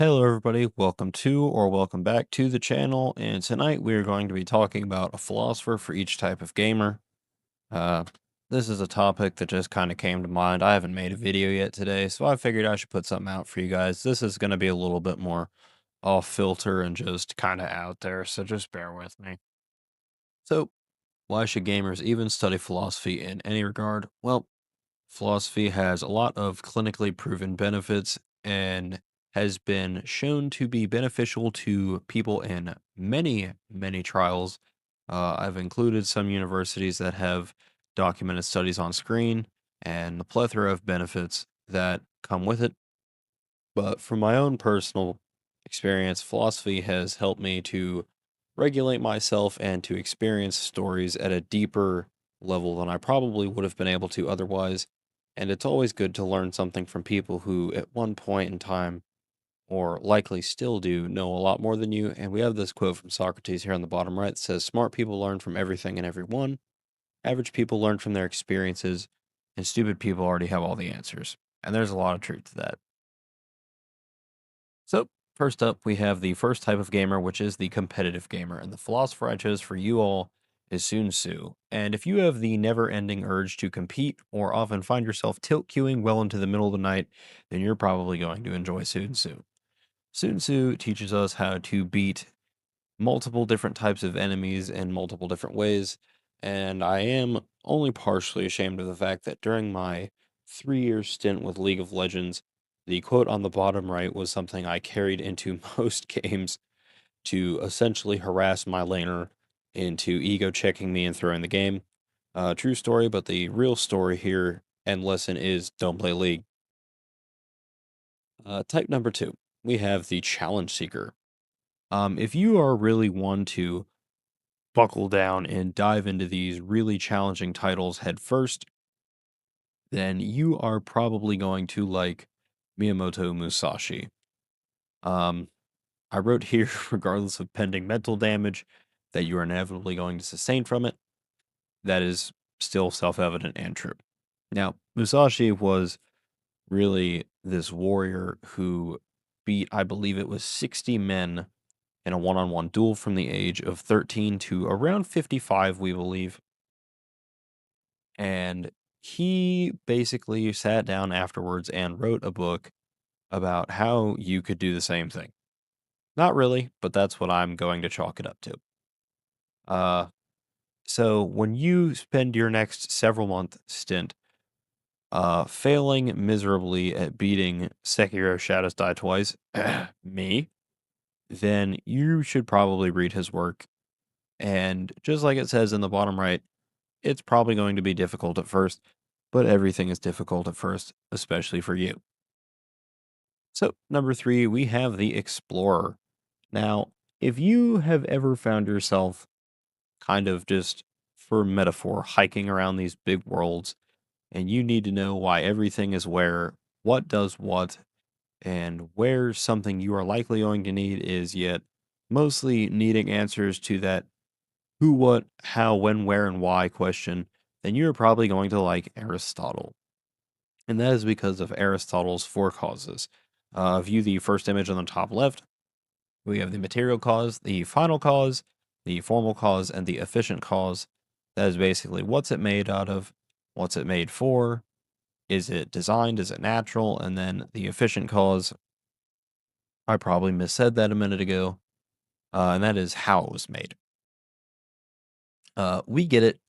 Hello, everybody. Welcome to or welcome back to the channel. And tonight we are going to be talking about a philosopher for each type of gamer. Uh, this is a topic that just kind of came to mind. I haven't made a video yet today, so I figured I should put something out for you guys. This is going to be a little bit more off filter and just kind of out there, so just bear with me. So, why should gamers even study philosophy in any regard? Well, philosophy has a lot of clinically proven benefits and has been shown to be beneficial to people in many trials. I've included some universities that have documented studies on screen and the plethora of benefits that come with it. But from my own personal experience, philosophy has helped me to regulate myself and to experience stories at a deeper level than I probably would have been able to otherwise. And it's always good to learn something from people who, at one point in time, or likely still do, know a lot more than you. And we have this quote from Socrates here on the bottom right that says, "Smart people learn from everything and everyone. Average people learn from their experiences, and stupid people already have all the answers." And there's a lot of truth to that. So, first up, we have the first type of gamer, which is the competitive gamer. And the philosopher I chose for you all is Sun Tzu. And if you have the never ending urge to compete or often find yourself tilt queuing well into the middle of the night, then you're probably going to enjoy Sun Tzu. Sun Tzu teaches us how to beat multiple different types of enemies in multiple different ways. And I am only partially ashamed of the fact that during my 3 year stint with League of Legends, the quote on the bottom right was something I carried into most games to essentially harass my laner into ego checking me and throwing the game. True story, but the real story here and lesson is don't play League. Type number two, we have the Challenge Seeker. If you are really one to buckle down and dive into these really challenging titles head first, then you are probably going to like Miyamoto Musashi. Um, I wrote here, regardless of pending mental damage that you are inevitably going to sustain from it, that is still self evident and true. Now, Musashi was really this warrior who beat, I believe it was 60 men in a one on one duel from the age of 13 to around 55, we believe. And he basically sat down afterwards and wrote a book about how you could do the same thing. Not really, but that's what I'm going to chalk it up to. Uh, so when you spend your next several month stint failing miserably at beating Sekiro Shadows Die Twice, me, then you should probably read his work. And just like it says in the bottom right, it's probably going to be difficult at first, but everything is difficult at first, especially for you. So, number three, we have the Explorer. Now, if you have ever found yourself kind of just, for metaphor, hiking around these big worlds, and you need to know why everything is where, what does what, and where something you are likely going to need is, yet mostly needing answers to that who, what, how, when, where, and why question, then you're probably going to like Aristotle. And that is because of Aristotle's four causes. View the first image on the top left. We have the material cause, the final cause, the formal cause, and the efficient cause. That is basically what's it made out of, what's it made for, is it designed, is it natural, and then the efficient cause. I probably missaid that a minute ago, and that is how it was made. We get it.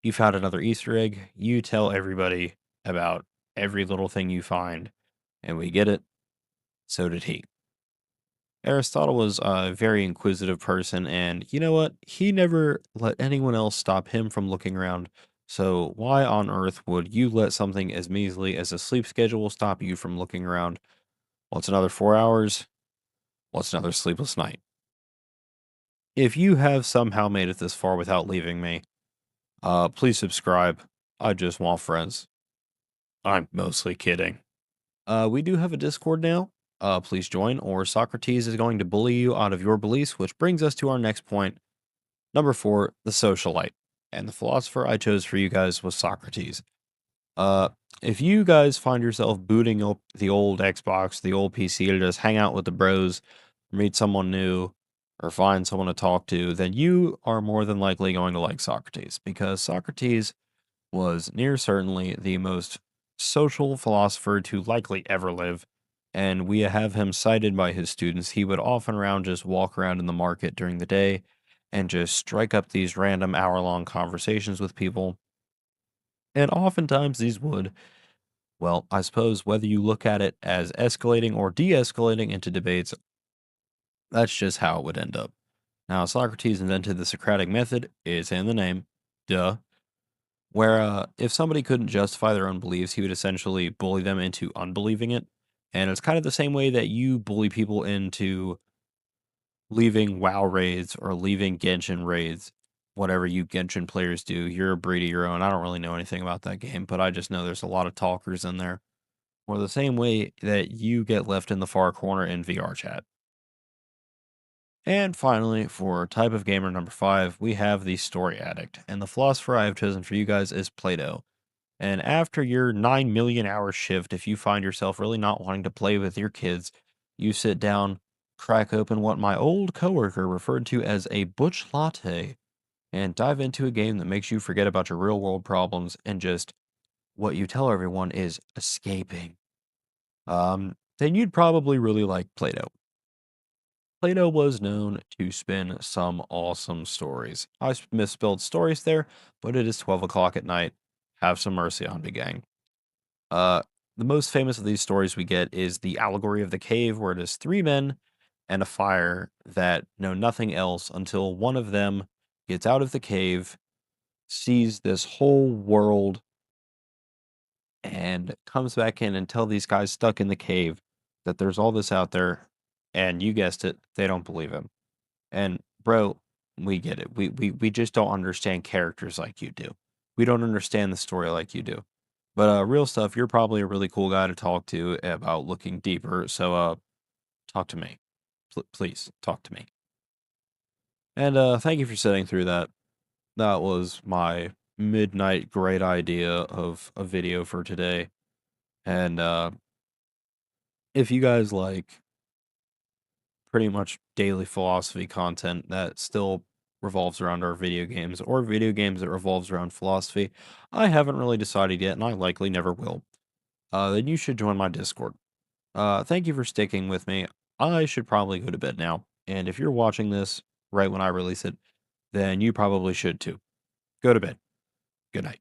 You found another Easter egg. You tell everybody about every little thing you find, and we get it. So did he. Aristotle was a very inquisitive person, and you know what? He never let anyone else stop him from looking around. So, why on earth would you let something as measly as a sleep schedule stop you from looking around? What's another 4 hours? What's another sleepless night? If you have somehow made it this far without leaving me, please subscribe. I just want friends. I'm mostly kidding. We do have a Discord now. Please join, or Socrates is going to bully you out of your beliefs, which brings us to our next point. Number four, the socialite. And the philosopher I chose for you guys was Socrates. Uh, if you guys find yourself booting up the old Xbox, the old PC to just hang out with the bros, meet someone new, or find someone to talk to, then you are more than likely going to like Socrates because Socrates was near certainly the most social philosopher to likely ever live. And we have him cited by his students. He would often around just walk around in the market during the day and just strike up these random hour-long conversations with people. And oftentimes these would, well, I suppose whether you look at it as escalating or de-escalating into debates, that's just how it would end up. Now, Socrates invented the Socratic method, it's in the name, duh, where if somebody couldn't justify their own beliefs, he would essentially bully them into unbelieving it. And it's kind of the same way that you bully people into leaving WoW raids or leaving Genshin raids, whatever you Genshin players do. You're a breed of your own. I don't really know anything about that game, but I just know there's a lot of talkers in there. Or the same way that you get left in the far corner in VR chat. And finally, for type of gamer number 5, we have the story addict. And the philosopher I have chosen for you guys is Plato. And after your 9 million hour shift, if you find yourself really not wanting to play with your kids, you sit down, crack open what my old coworker referred to as a butch latte, and dive into a game that makes you forget about your real world problems and just what you tell everyone is escaping. Then you'd probably really like Plato. Plato was known to spin some awesome stories. Misspelled stories there, but it is 12 o'clock at night. Have some mercy on me, gang. Uh, the most famous of these stories we get is the allegory of the cave, where it is three men and a fire that know nothing else until one of them gets out of the cave, sees this whole world, and comes back in and tell these guys stuck in the cave that there's all this out there, and you guessed it, they don't believe him. And bro, we get it. We just don't understand characters like you do. We don't understand the story like you do. But real stuff, you're probably a really cool guy to talk to about looking deeper. So talk to me. Please talk to me. And thank you for sitting through that. That was my midnight great idea of a video for today. And if you guys like pretty much daily philosophy content that still revolves around our video games or video games that revolves around philosophy, I haven't really decided yet, and I likely never will. Then you should join my Discord. Thank you for sticking with me. I should probably go to bed now, and if you're watching this right when I release it, then you probably should too. Go to bed. Good night.